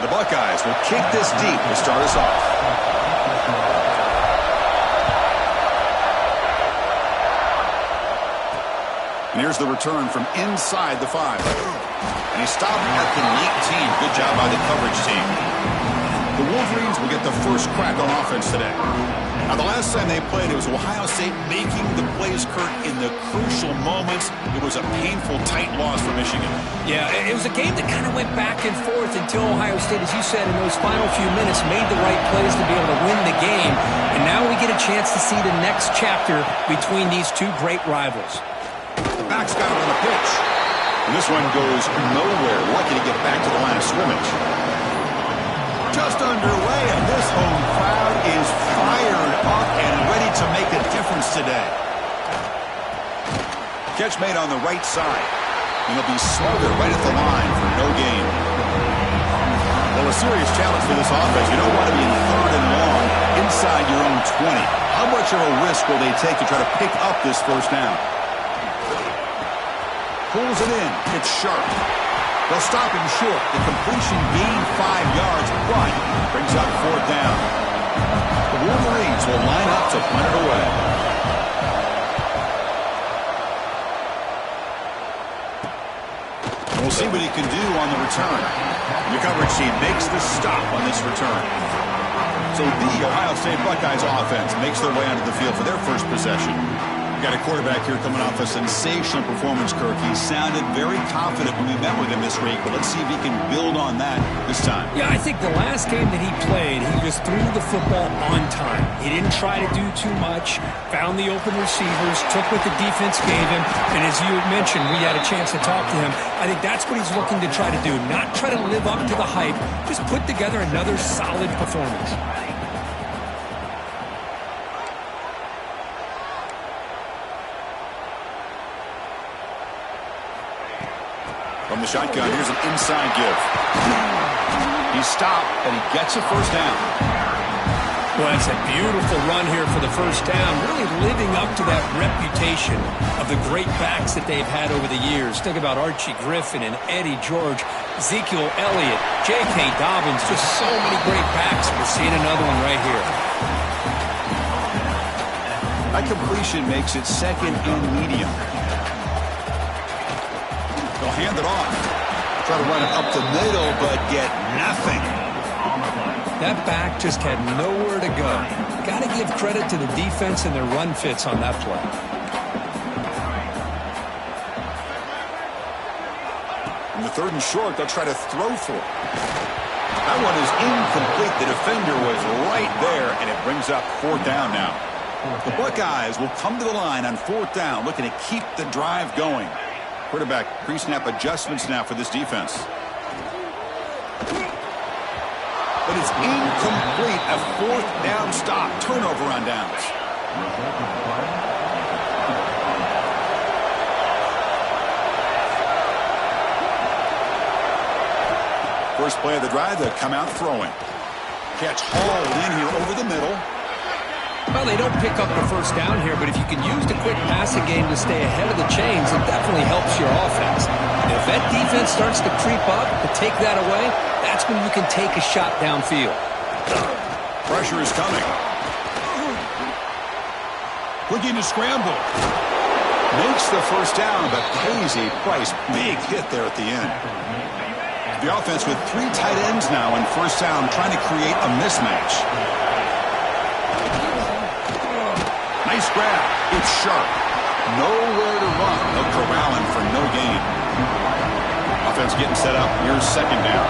The Buckeyes will kick this deep to start us off. And here's the return from inside the 5. And he stopped at the 19. Good job by the coverage team. The Wolverines will get the first crack on offense today. Now, the last time they played, it was Ohio State making the plays, Kurt, in the crucial moments. It was a painful, tight loss for Michigan. Yeah, it was a game that kind of went back and forth until Ohio State, as you said, in those final few minutes, made the right plays to be able to win the game. And now we get a chance to see the next chapter between these two great rivals. The back's got it on the pitch. And this one goes nowhere. Lucky to get back to the line of scrimmage. Just underway, and this home crowd is fired up and ready to make a difference today. Catch made on the right side. And he'll be smothered right at the line for no gain. Well, a serious challenge for this offense. You don't want to be in 3rd and long inside your own 20. How much of a risk will they take to try to pick up this first down? Pulls it in. It's sharp. They'll stop him short. The completion gained 5 yards, but brings up 4th down. The Wolverines will line up to punt it away. We'll see what he can do on the return. The coverage team makes the stop on this return. So the Ohio State Buckeyes offense makes their way onto the field for their first possession. We've got a quarterback here coming off a sensational performance, Kirk. He sounded very confident when we met with him this week, but let's see if he can build on that this time. Yeah, I think the last game that he played, he just threw the football on time. He didn't try to do too much, found the open receivers, took what the defense gave him, and as you mentioned, we had a chance to talk to him. I think that's what he's looking to try to do, not try to live up to the hype, just put together another solid performance. From the shotgun, here's an inside give. He stopped, and he gets a first down. Well, it's a beautiful run here for the first down, really living up to that reputation of the great backs that they've had over the years. Think about Archie Griffin and Eddie George, Ezekiel Elliott, J.K. Dobbins, just so many great backs. We're seeing another one right here. That completion makes it 2nd and medium. They'll hand it off. Try to run it up the middle, but get nothing. That back just had nowhere to go. Got to give credit to the defense and their run fits on that play. In the 3rd and short, they'll try to throw for it. That one is incomplete. The defender was right there, and it brings up 4th down now. The Buckeyes will come to the line on 4th down, looking to keep the drive going. Quarterback pre-snap adjustments now for this defense. But it's incomplete. A 4th down stop. Turnover on downs. First play of the drive, they'll come out throwing. Catch hauled in here over the middle. Well, they don't pick up the first down here, but if you can use the quick passing game to stay ahead of the chains, it definitely helps your offense. If that defense starts to creep up, to take that away, that's when you can take a shot downfield. Pressure is coming. Looking to scramble. Makes the first down, but pays a price. Big hit there at the end. The offense with 3 tight ends now in first down, trying to create a mismatch. Nice grab. It's sharp. Nowhere to run. They'll corral him for no gain. Offense getting set up. Here's 2nd down.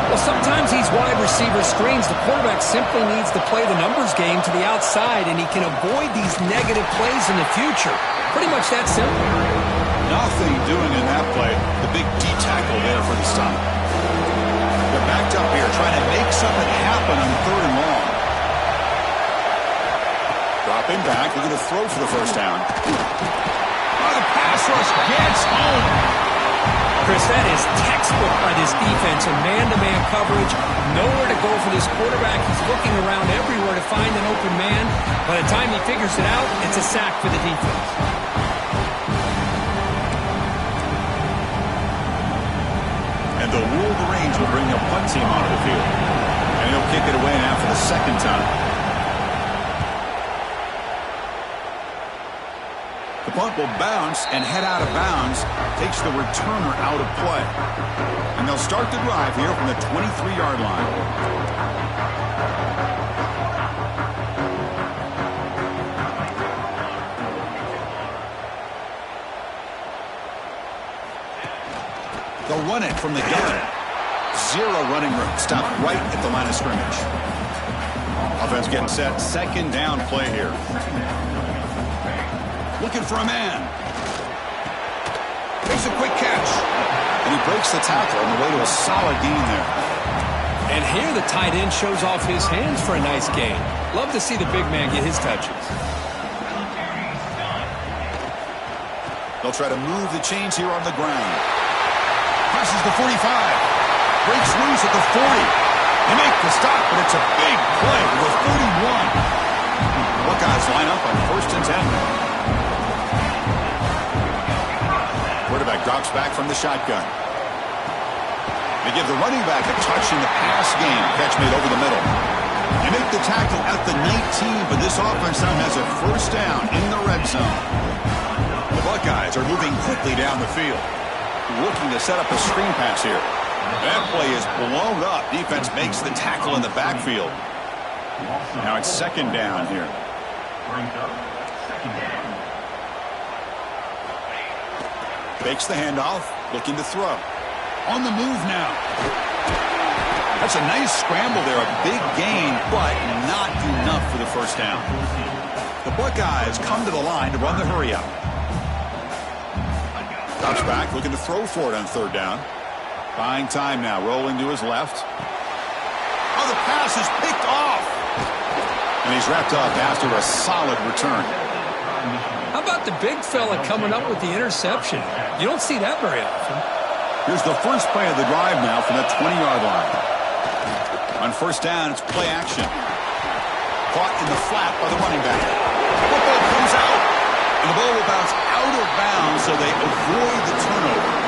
Well, sometimes these wide receiver screens, the quarterback simply needs to play the numbers game to the outside, and he can avoid these negative plays in the future. Pretty much that simple. Nothing doing in that play. The big D tackle there for the stop. They're backed up here trying to make something happen on 3rd and long. Dropping back, looking to throw for the first down. Oh, the pass rush gets home. Chris, that is textbook by this defense and man-to-man coverage. Nowhere to go for this quarterback. He's looking around everywhere to find an open man. By the time he figures it out, it's a sack for the defense. And the Wolverines will bring a punt team onto the field. And he'll kick it away now for the second time. The punt will bounce and head out of bounds. Takes the returner out of play. And they'll start the drive here from the 23-yard line. They'll run it from the gun. Zero running room. Stop right at the line of scrimmage. Offense getting set. Second down play here. Looking for a man. Makes a quick catch. And he breaks the tackle on the way to a solid gain there. And here the tight end shows off his hands for a nice gain. Love to see the big man get his touches. They'll try to move the chains here on the ground. Passes the 45. Breaks loose at the 40. They make the stop, but it's a big play to the 41. Buckeyes line up on 1st and 10. Quarterback drops back from the shotgun. They give the running back a touch in the pass game. Catch made over the middle. They make the tackle at the 19, but this offense now has a first down in the red zone. The Buckeyes are moving quickly down the field, looking to set up a screen pass here. That play is blown up. Defense makes the tackle in the backfield. Now it's second down here. Fakes the handoff, looking to throw. On the move now. That's a nice scramble there, a big gain, but not enough for the first down. The Buckeyes come to the line to run the hurry up. Drops back, looking to throw for it on third down. Buying time now, rolling to his left. Oh, the pass is picked off. And he's wrapped up after a solid return. How about the big fella coming up with the interception? You don't see that very often. Here's the first play of the drive now from the 20-yard line. On first down, it's play action. Caught in the flat by the running back. Football comes out. And the ball will bounce out of bounds, so they avoid the turnover.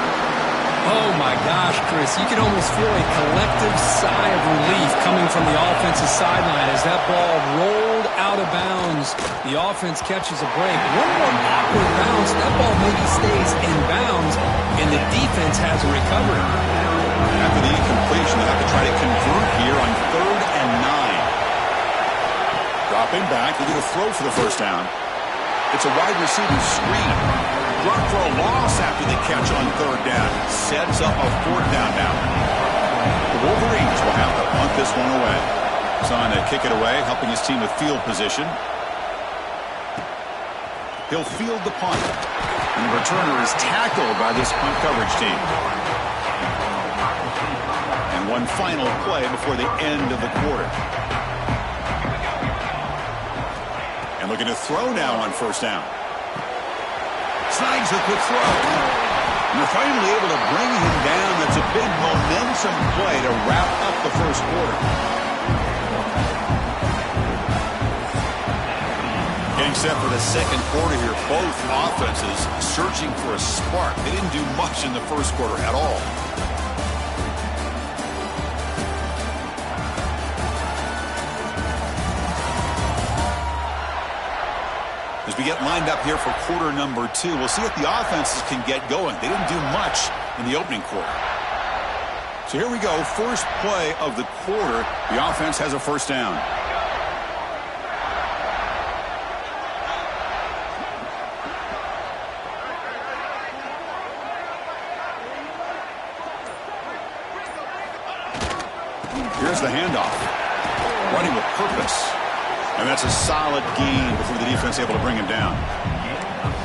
Oh, my gosh, Chris. You can almost feel a collective sigh of relief coming from the offensive sideline as that ball rolled out of bounds. The offense catches a break. One more awkward bounce. That ball maybe stays in bounds, and the defense has a recovery. After the incompletion, they'll have to try to convert here on 3rd and 9. Dropping back, they're going to throw for the first down. It's a wide receiver screen. Drop for a loss after the catch on third down. Sets up a fourth down now. The Wolverines will have to punt this one away. Son to kick it away, helping his team with field position. He'll field the punt. And the returner is tackled by this punt coverage team. And one final play before the end of the quarter. And looking to throw now on first down. Snags a quick throw. And they're finally able to bring him down. That's a big momentum play to wrap up the first quarter. Getting set for the second quarter here. Both offenses searching for a spark. They didn't do much in the first quarter at all. As we get lined up here for quarter number 2, we'll see if the offenses can get going. They didn't do much in the opening quarter. So here we go, first play of the quarter. The offense has a first down. Here's the handoff. Running with purpose. And that's a solid gain before the defense able to bring him down.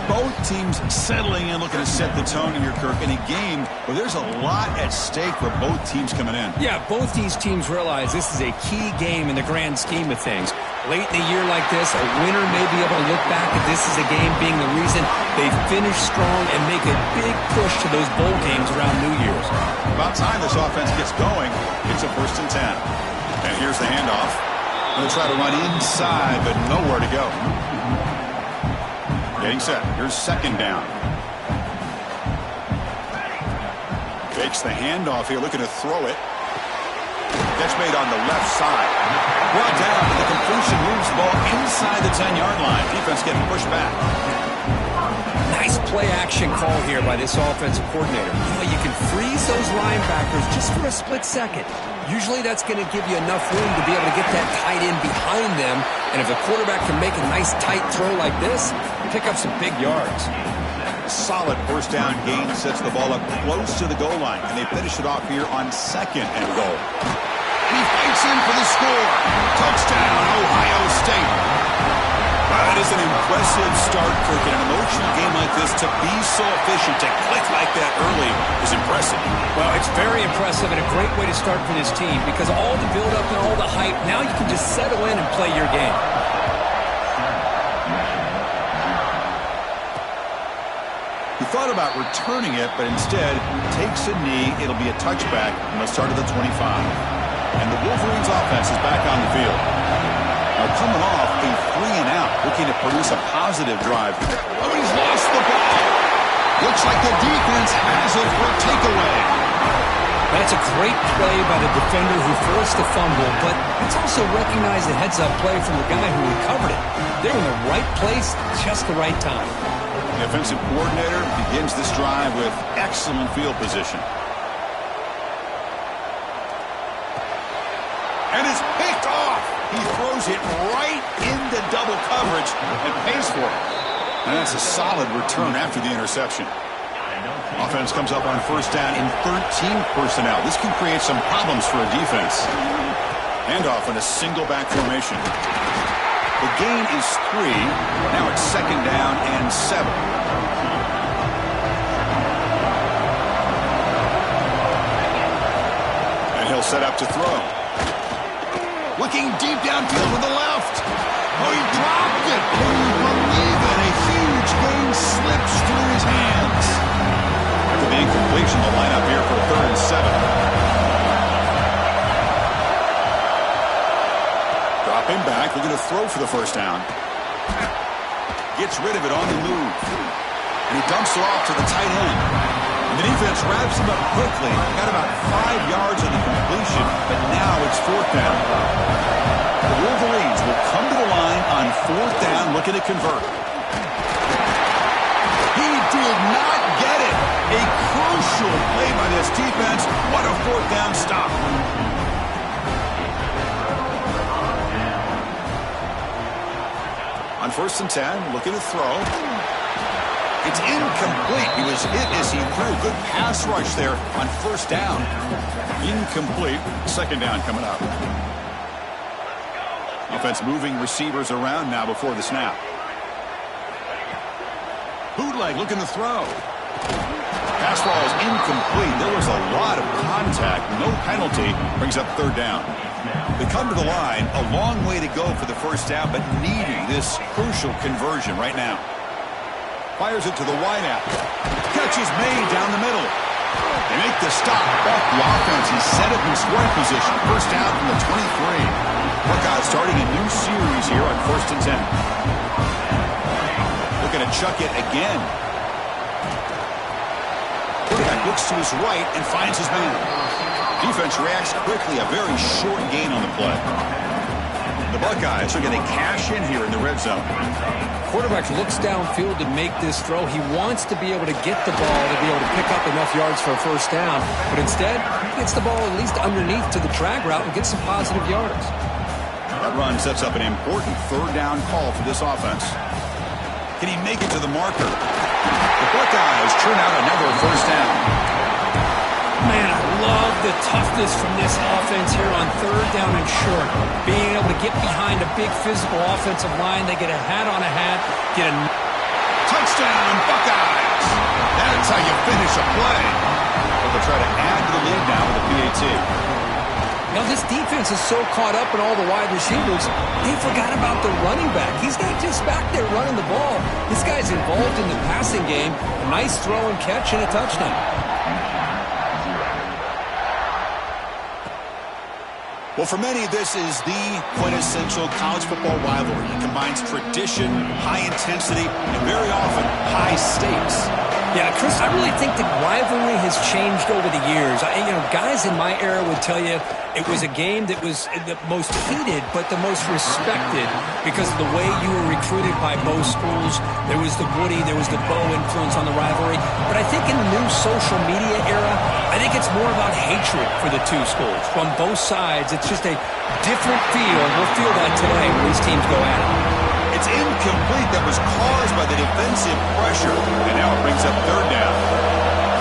Both teams settling in, looking to set the tone here, Kirk, in a game where there's a lot at stake for both teams coming in. Yeah, both these teams realize this is a key game in the grand scheme of things. Late in a year like this, a winner may be able to look back at this as a game being the reason they finish strong and make a big push to those bowl games around New Year's. About time this offense gets going. It's a 1st and 10. And here's the handoff. Going to try to run inside, but nowhere to go. Getting set. Here's second down. Fakes the handoff here, looking to throw it. Catch made on the left side. Brought down, and the completion moves the ball inside the 10-yard line. Defense getting pushed back. Nice play-action call here by this offensive coordinator. You can freeze those linebackers just for a split second. Usually that's going to give you enough room to be able to get that tight end behind them. And if the quarterback can make a nice tight throw like this, pick up some big yards. Solid first down gain sets the ball up close to the goal line. And they finish it off here on 2nd and goal. And he fights in for the score. Touchdown, Ohio State. That is an impressive start for an emotional game like this. To be so efficient, to click like that early is impressive. Well, it's very impressive and a great way to start for this team because all the build-up and all the hype, now you can just settle in and play your game. He thought about returning it, but instead takes a knee. It'll be a touchback, and they'll start at the 25. And the Wolverines offense is back on the field. Now coming off a 3-and-out, looking to produce a positive drive. Oh, he's lost the ball. Looks like the defense has it for a takeaway. That's a great play by the defender who forced the fumble, but it's also recognized the heads-up play from the guy who recovered it. They're in the right place, just the right time. The offensive coordinator begins this drive with excellent field position. And it's picked off. He throws it right into double coverage and pays for it. And that's a solid return after the interception. Offense comes up on first down in 13 personnel. This can create some problems for a defense. Handoff in a single back formation. The gain is 3. Now it's 2nd down and 7. And he'll set up to throw. Looking deep downfield with the left. Oh, he dropped it. Can you believe it? A huge gain slips through his hands. After the incompletion, the lineup here for 3rd and 7. Dropping back, looking to throw for the first down. Gets rid of it on the move. And he dumps it off to the tight end. And the defense wraps him up quickly. Got about 5 yards on the completion, but now it's 4th down. The Wolverines will come to the line on 4th down, looking to convert. He did not get it. A crucial play by this defense. What a 4th down stop. On 1st and 10, looking to throw. It's incomplete. He was hit as he threw. Good pass rush there on 1st down. Incomplete. 2nd down coming up. Offense moving receivers around now before the snap. Bootleg looking to throw. Pass ball is incomplete. There was a lot of contact. No penalty. Brings up 3rd down. They come to the line. A long way to go for the first down, but needing this crucial conversion right now. Fires it to the wideout. Catch is made down the middle. They make the stop. Off the offense. He set up in scoring position. First down from the 23. Buckeyes starting a new series here on 1st and 10. Looking to chuck it again. Quarterback looks to his right and finds his man. Defense reacts quickly. A very short gain on the play. The Buckeyes are going to cash in here in the red zone. Quarterback looks downfield to make this throw. He wants to be able to get the ball to be able to pick up enough yards for a first down. But instead, he gets the ball at least underneath to the drag route and gets some positive yards. That run sets up an important 3rd down call for this offense. Can he make it to the marker? The Buckeyes turn out another first down. Man, I love the toughness from this offense here on 3rd down and short. Being able to get behind a big physical offensive line. They get a hat on a hat. Get a touchdown, Buckeyes. That's how you finish a play. But they'll try to add to the lead now with a PAT. Now, this defense is so caught up in all the wide receivers, they forgot about the running back. He's not just back there running the ball. This guy's involved in the passing game. A nice throw and catch and a touchdown. Well, for many, this is the quintessential college football rivalry. It combines tradition, high intensity, and very often high stakes. Yeah, Chris, I really think the rivalry has changed over the years. Guys in my era would tell you it was a game that was the most heated, but the most respected because of the way you were recruited by both schools. There was the Woody, there was the Bo influence on the rivalry. But I think in the new social media era, I think it's more about hatred for the two schools. From both sides, it's just a different feel. We'll feel that today when these teams go at it. It's incomplete. That was caused by the defensive pressure. And now it brings up third down.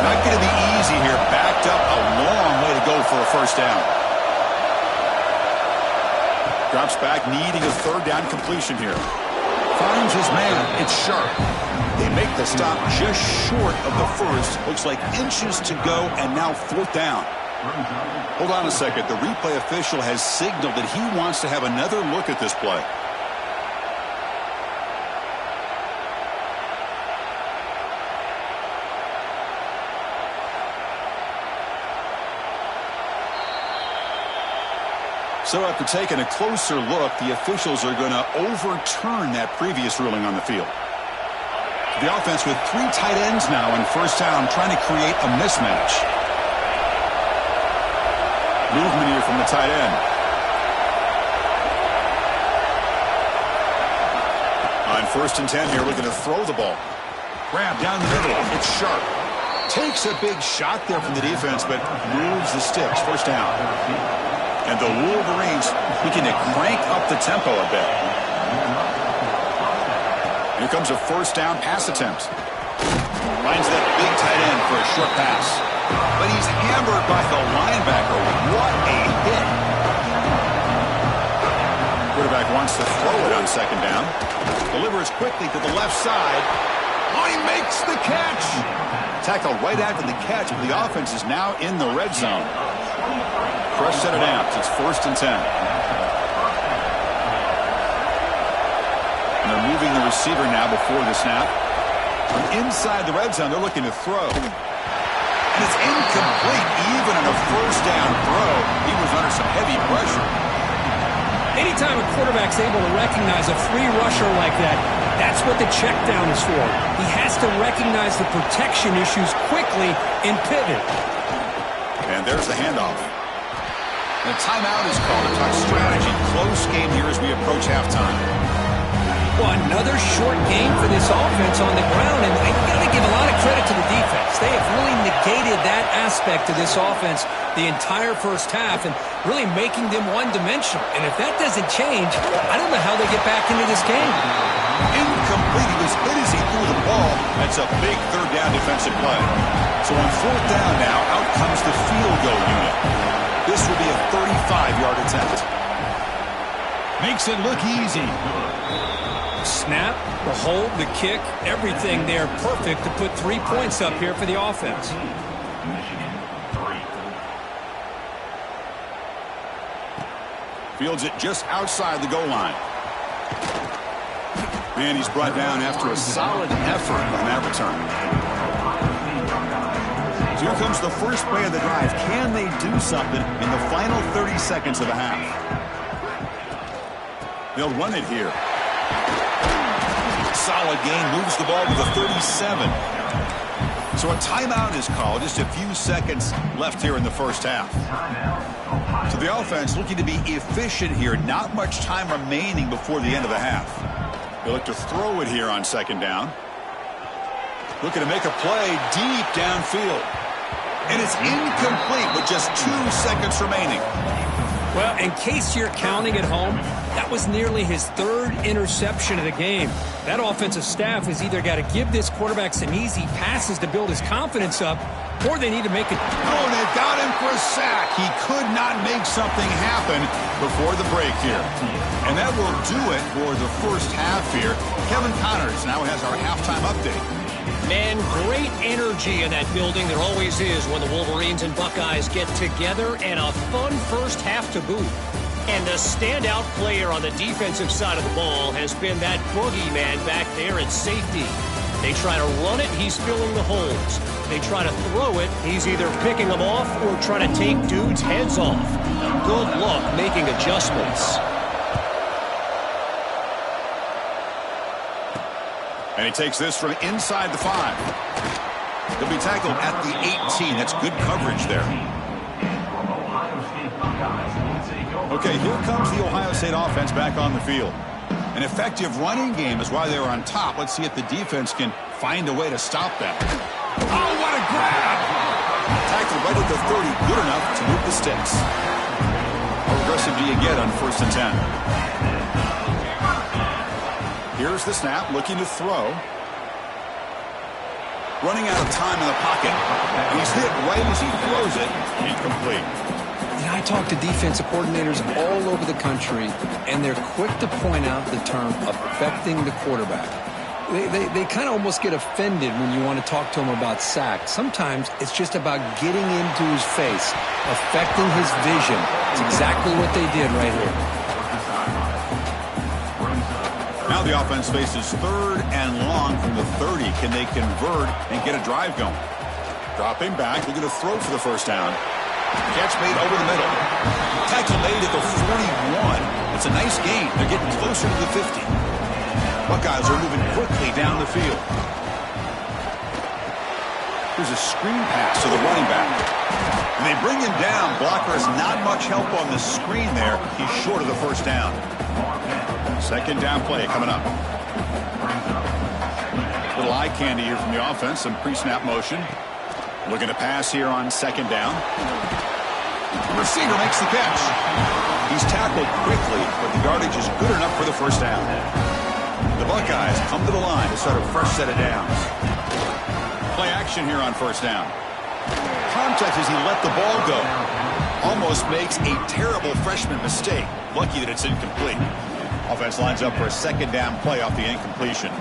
Not going to be easy here. Backed up a long way to go for a first down. Drops back, needing a third down completion here. Finds his man. It's Sharp. They make the stop just short of the first. Looks like inches to go, and now fourth down. Hold on a second. The replay official has signaled that he wants to have another look at this play. So after taking a closer look, the officials are going to overturn that previous ruling on the field. The offense with three tight ends now in first down, trying to create a mismatch. Movement here from the tight end. On 1st and 10 here, looking to throw the ball. Grab down the middle. It's Sharp. Takes a big shot there from the defense, but moves the sticks. First down. And the Wolverines looking to crank up the tempo a bit. Here comes a first down pass attempt. Finds that big tight end for a short pass. But he's hammered by the linebacker. What a hit. Quarterback wants to throw it on second down. Delivers quickly to the left side. Oh, he makes the catch. Tackle right after the catch, but the offense is now in the red zone. Fresh set of downs. It's 1st and 10. And they're moving the receiver now before the snap. From inside the red zone, they're looking to throw. And it's incomplete. Even on a first down throw, he was under some heavy pressure. Anytime a quarterback's able to recognize a free rusher like that, that's what the check down is for. He has to recognize the protection issues quickly and pivot. And there's the handoff. And a timeout is called to talk strategy. Close game here as we approach halftime. Well, another short game for this offense on the ground, and you got to give a lot of credit to the defense. They have really negated that aspect of this offense the entire first half and really making them one-dimensional. And if that doesn't change, I don't know how they get back into this game. Incomplete. He was hit as he threw the ball. That's a big third down defensive play. So on fourth down now, out comes the field goal unit. This will be a 35-yard attempt. Makes it look easy. Snap, the hold, the kick, everything there perfect to put 3 points up here for the offense. Fields it just outside the goal line. And he's brought down after a solid effort on that return. So here comes the first play of the drive. Can they do something in the final 30 seconds of the half? They'll run it here. Solid gain, moves the ball to the 37. So a timeout is called. Just a few seconds left here in the first half. So the offense looking to be efficient here. Not much time remaining before the end of the half. They look to throw it here on second down. Looking to make a play deep downfield. And it's incomplete with just 2 seconds remaining. Well, in case you're counting at home, that was nearly his 3rd interception of the game. That offensive staff has either got to give this quarterback some easy passes to build his confidence up, or they need to make it. Oh, and they've got him for a sack. He could not make something happen before the break here. And that will do it for the first half here. Kevin Connors now has our halftime update. Man, great energy in that building. There always is when the Wolverines and Buckeyes get together, and a fun first half to boot. And the standout player on the defensive side of the ball has been that boogeyman back there at safety. They try to run it, he's filling the holes. They try to throw it, he's either picking them off or trying to take dudes' heads off. good look making adjustments. And he takes this from inside the 5. He'll be tackled at the 18. That's good coverage there. Okay, here comes the Ohio State offense back on the field. An effective running game is why they were on top. Let's see if the defense can find a way to stop them. Oh, what a grab! Tackled right at the 30. Good enough to move the sticks. How aggressive do you get on 1st and 10? Here's the snap, looking to throw. Running out of time in the pocket. He's hit right as he throws it. Incomplete. You know, I talk to defensive coordinators all over the country, and they're quick to point out the term affecting the quarterback. They kind of almost get offended when you want to talk to them about sacks. Sometimes it's just about getting into his face, affecting his vision. It's exactly what they did right here. Now the offense faces 3rd and long from the 30. Can they convert and get a drive going? Dropping back, looking to throw for the 1st down. Catch made over the middle. Tackle made at the 41. It's a nice gain. They're getting closer to the 50. Buckeyes are moving quickly down the field. Here's a screen pass to the running back. And they bring him down. Blocker has not much help on the screen there. He's short of the 1st down. 2nd down play coming up. Little eye candy here from the offense. Some pre-snap motion. Looking to pass here on 2nd down. The receiver makes the catch. He's tackled quickly, but the yardage is good enough for the 1st down. The Buckeyes come to the line to start a fresh set of downs. Play action here on 1st down. Contact as he let the ball go. Almost makes a terrible freshman mistake. Lucky that it's incomplete. Offense lines up for a 2nd down play off the incompletion.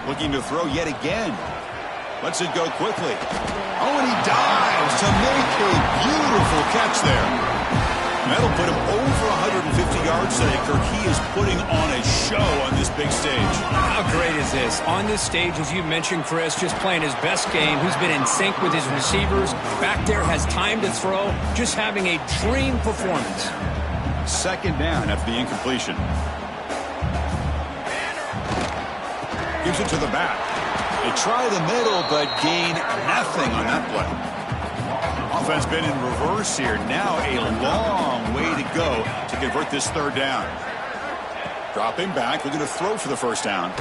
Looking to throw yet again. Lets it go quickly. Oh, and he dives to make a beautiful catch there. And that'll put him over 150 yards today. Kirk, he is putting on a show on this big stage. How great is this? On this stage, as you mentioned, Chris, just playing his best game. He's been in sync with his receivers. Back there, has time to throw. Just having a dream performance. 2nd down after the incompletion. Gives it to the back. They try the middle, but gain nothing on that play. Offense been in reverse here. Now a long way to go to convert this 3rd down. Dropping back, looking to throw for the 1st down.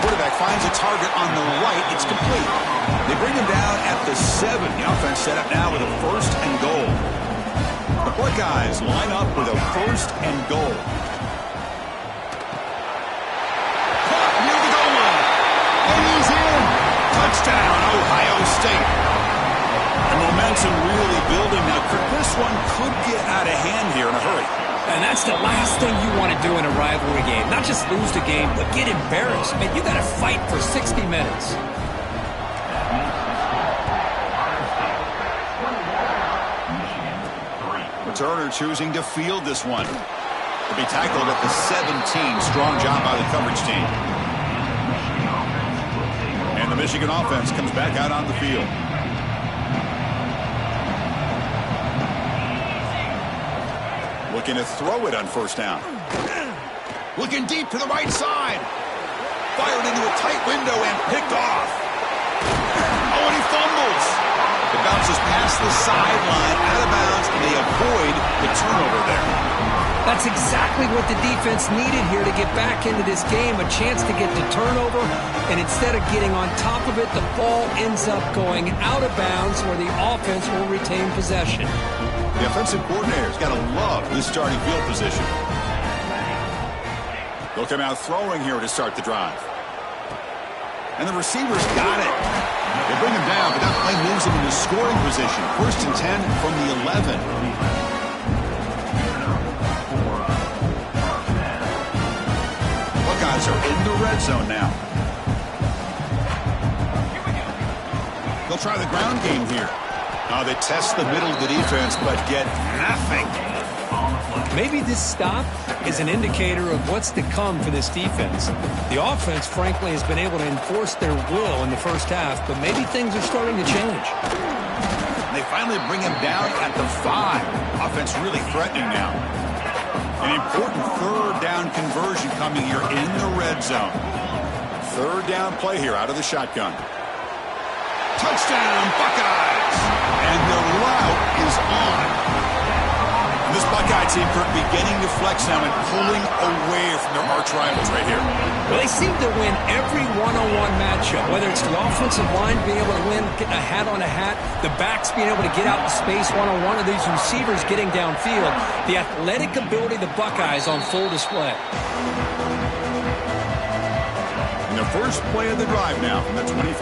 Quarterback finds a target on the right. It's complete. They bring him down at the 7. The offense set up now with a 1st and goal. The Buckeyes line up with a 1st and goal. Touchdown, Ohio State. And momentum really building now. This one could get out of hand here in a hurry. And that's the last thing you want to do in a rivalry game. Not just lose the game, but get embarrassed. Man, you got to fight for 60 minutes. Turner choosing to field this one. To be tackled at the 17. Strong job by the coverage team. And the Michigan offense comes back out on the field. Looking to throw it on 1st down. Looking deep to the right side. Fired into a tight window and picked off. Oh, and he fumbles. It bounces past the sideline, out of bounds, and they avoid the turnover there. That's exactly what the defense needed here to get back into this game, a chance to get the turnover, and instead of getting on top of it, the ball ends up going out of bounds where the offense will retain possession. The offensive coordinator's got to love this starting field position. They'll come out throwing here to start the drive. And the receivers got it. They bring him down, but that play moves him into scoring position. 1st and 10 from the 11. Buckeyes are in the red zone now. They'll try the ground game here. They test the middle of the defense, but get nothing. Maybe this stop is an indicator of what's to come for this defense. The offense, frankly, has been able to enforce their will in the first half, but maybe things are starting to change. And they finally bring him down at the 5. Offense really threatening now. An important third down conversion coming here in the red zone. Third down play here out of the shotgun. Touchdown, Buckeyes! And the route is on. And this Buckeye team, Kirk, beginning to flex now and pulling away from their arch rivals right here. Well, they seem to win every one-on-one matchup, whether it's the offensive line being able to win, getting a hat on a hat, the backs being able to get out in space one-on-one, or these receivers getting downfield. The athletic ability of the Buckeyes on full display. And the first play of the drive now from the 25.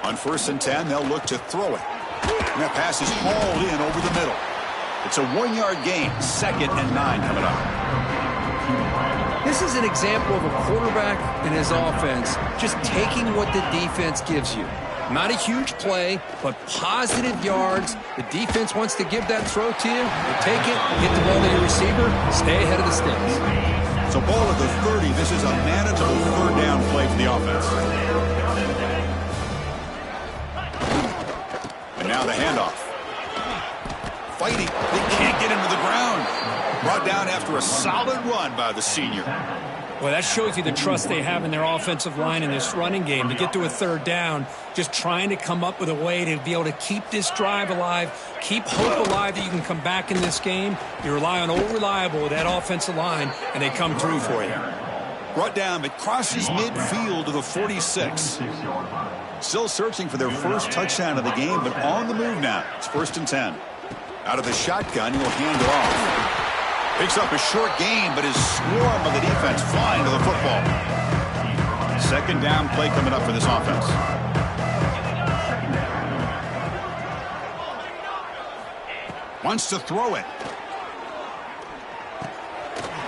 On 1st and 10, they'll look to throw it. And that pass is hauled in over the middle. It's a 1-yard gain. 2nd and 9 coming up. This is an example of a quarterback and his offense just taking what the defense gives you. Not a huge play, but positive yards. The defense wants to give that throw to you. You take it, get the ball to your receiver, stay ahead of the sticks. So ball at the 30. This is a manageable third down play for the offense. And now the handoff. Fighting. They can't get him to the ground. Brought down after a solid run by the senior. Well, that shows you the trust they have in their offensive line in this running game. To get to a third down, just trying to come up with a way to be able to keep this drive alive, keep hope alive that you can come back in this game. You rely on Old Reliable with that offensive line, and they come through for you. Brought down, but crosses midfield to the 46. Still searching for their first touchdown of the game, but on the move now. It's 1st and 10. Out of the shotgun, he'll hand it off. Picks up a short gain, but his swarm of the defense flying to the football. 2nd down play coming up for this offense. Wants to throw it.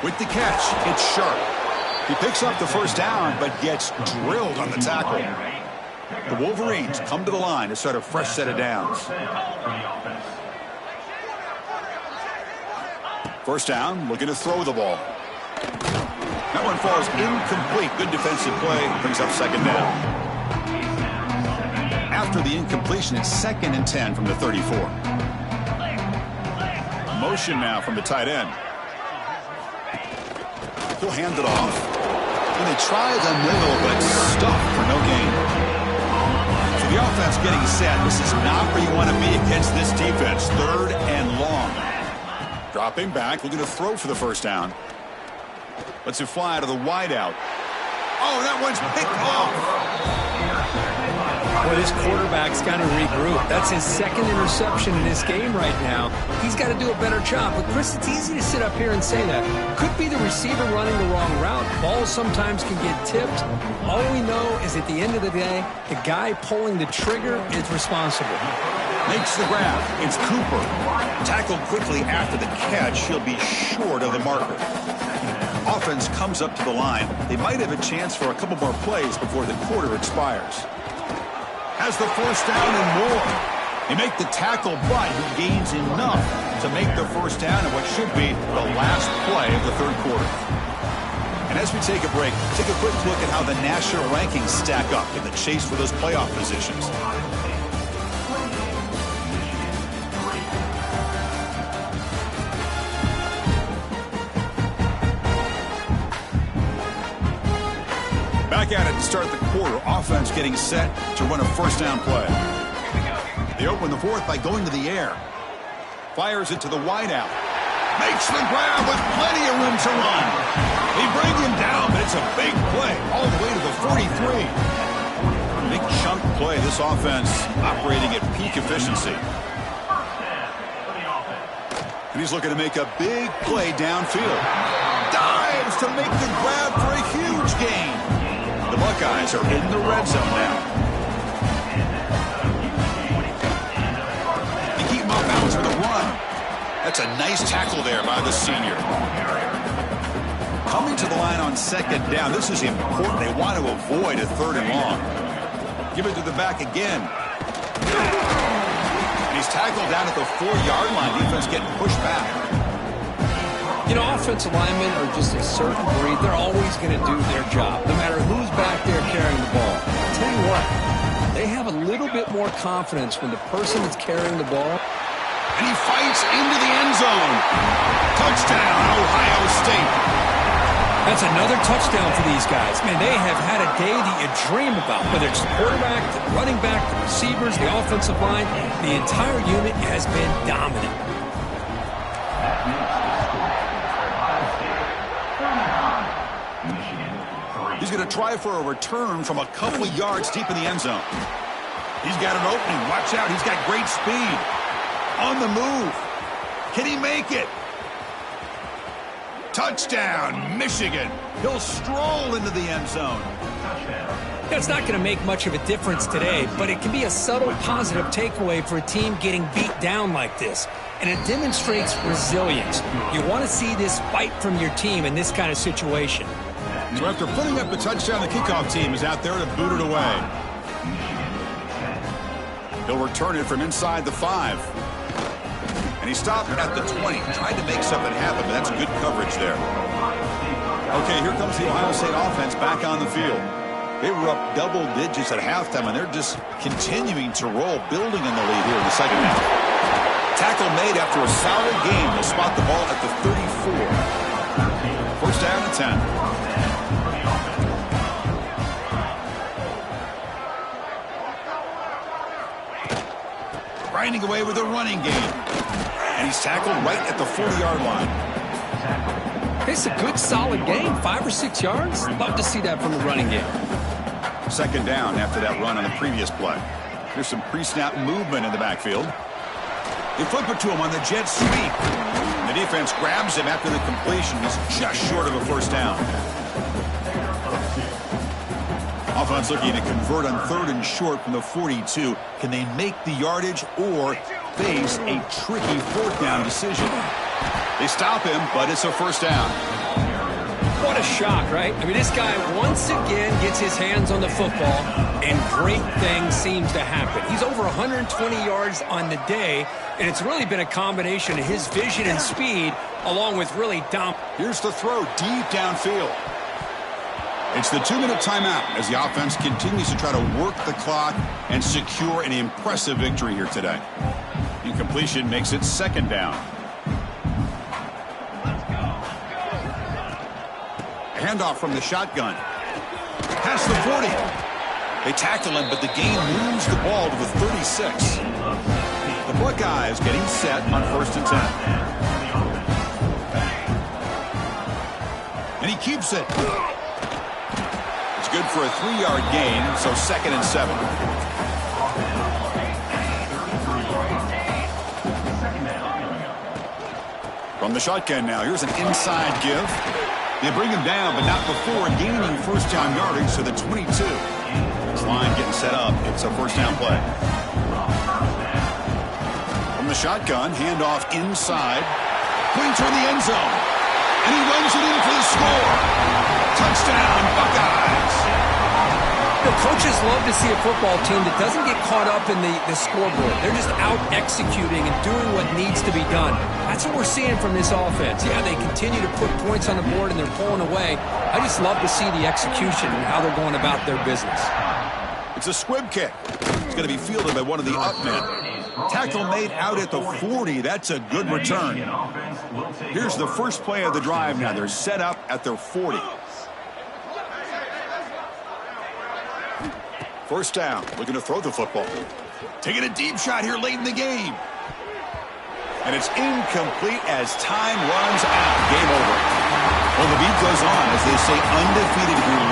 With the catch, it's Sharp. He picks up the first down, but gets drilled on the tackle. The Wolverines come to the line to start a fresh set of downs. First down, looking to throw the ball. That one falls incomplete. Good defensive play, brings up 2nd down. After the incompletion, it's 2nd and 10 from the 34. Motion now from the tight end. He'll hand it off. And they try the middle, but stuffed for no gain. So the offense getting set. This is not where you want to be against this defense. 3rd and long. Dropping back, looking to throw for the first down. Lets it fly out of the wideout. Oh, that one's picked off. Boy, this quarterback's got to regroup. That's his 2nd interception in this game right now. He's got to do a better job. But, Chris, it's easy to sit up here and say that. Could be the receiver running the wrong route. Balls sometimes can get tipped. All we know is at the end of the day, the guy pulling the trigger is responsible. Makes the grab. It's Cooper. Tackled quickly after the catch. He'll be short of the marker. Offense comes up to the line. They might have a chance for a couple more plays before the quarter expires. Has the first down and more. They make the tackle, but he gains enough to make the first down in what should be the last play of the 3rd quarter. And as we take a break, take a quick look at how the national rankings stack up in the chase for those playoff positions. Back at it to start the quarter. Offense getting set to run a first down play. They open the 4th by going to the air. Fires it to the wideout. Makes the grab with plenty of room to run. They bring him down, but it's a big play all the way to the 43. Big chunk play. This offense operating at peak efficiency. And he's looking to make a big play downfield. Dives to make the grab for a huge gain. The Buckeyes are in the red zone now. They keep him off balance for the run. That's a nice tackle there by the senior. Coming to the line on 2nd down. This is important. They want to avoid a 3rd and long. Give it to the back again. And he's tackled down at the 4-yard line. Defense getting pushed back. You know, offensive linemen are just a certain breed. They're always going to do their job, no matter who's back there carrying the ball. I'll tell you what, they have a little bit more confidence when the person that's carrying the ball. And he fights into the end zone. Touchdown, Ohio State. That's another touchdown for these guys. Man, they have had a day that you dream about. Whether it's the quarterback, the running back, the receivers, the offensive line, the entire unit has been dominant. He's going to try for a return from a couple of yards deep in the end zone. He's got an opening. Watch out. He's got great speed. On the move. Can he make it? Touchdown, Michigan. He'll stroll into the end zone. It's not going to make much of a difference today, but it can be a subtle positive takeaway for a team getting beat down like this. And it demonstrates resilience. You want to see this fight from your team in this kind of situation. So after putting up the touchdown, the kickoff team is out there to boot it away. He'll return it from inside the 5. And he stopped at the 20. Tried to make something happen, but that's good coverage there. Okay, here comes the Ohio State offense back on the field. They were up double digits at halftime, and they're just continuing to roll, building on the lead here in the second half. Tackle made after a solid game. They'll spot the ball at the 34. First down and 10. Grinding away with a running game. And he's tackled right at the 40-yard line. It's a good, solid game. 5 or 6 yards. Love to see that from the running game. Second down after that run on the previous play. There's some pre-snap movement in the backfield. They flip it to him on the jet sweep. The defense grabs him after the completion. He's just short of a first down. Offense looking to convert on 3rd and short from the 42. Can they make the yardage or face a tricky 4th down decision? They stop him, but it's a first down. What a shock, right? I mean, this guy once again gets his hands on the football, and great things seems to happen. He's over 120 yards on the day, and it's really been a combination of his vision and speed, along with really Here's the throw deep downfield. It's the 2-minute timeout as the offense continues to try to work the clock and secure an impressive victory here today. Incompletion makes it second down. A handoff from the shotgun. Past the 40. They tackle him, but the gain moves the ball to the 36. The Buckeyes getting set on 1st and 10. And he keeps it. Good for a 3-yard gain, so 2nd and 7. From the shotgun now, here's an inside give. They bring him down, but not before gaining first down yardage to the 22. This line getting set up. It's a first down play. From the shotgun, handoff inside. Putting toward the end zone. And he runs it in for the score. Touchdown, Buckeyes. The coaches love to see a football team that doesn't get caught up in the scoreboard. They're just out executing and doing what needs to be done. That's what we're seeing from this offense. Yeah, they continue to put points on the board and they're pulling away. I just love to see the execution and how they're going about their business. It's a squib kick. It's going to be fielded by one of the up men. Tackle made out at the 40. That's a good return. Here's the first play of the drive now. They're set up at their 40. First down, looking to throw the football. Taking a deep shot here late in the game. And it's incomplete as time runs out. Game over. Well, the beat goes on as they say undefeated here late.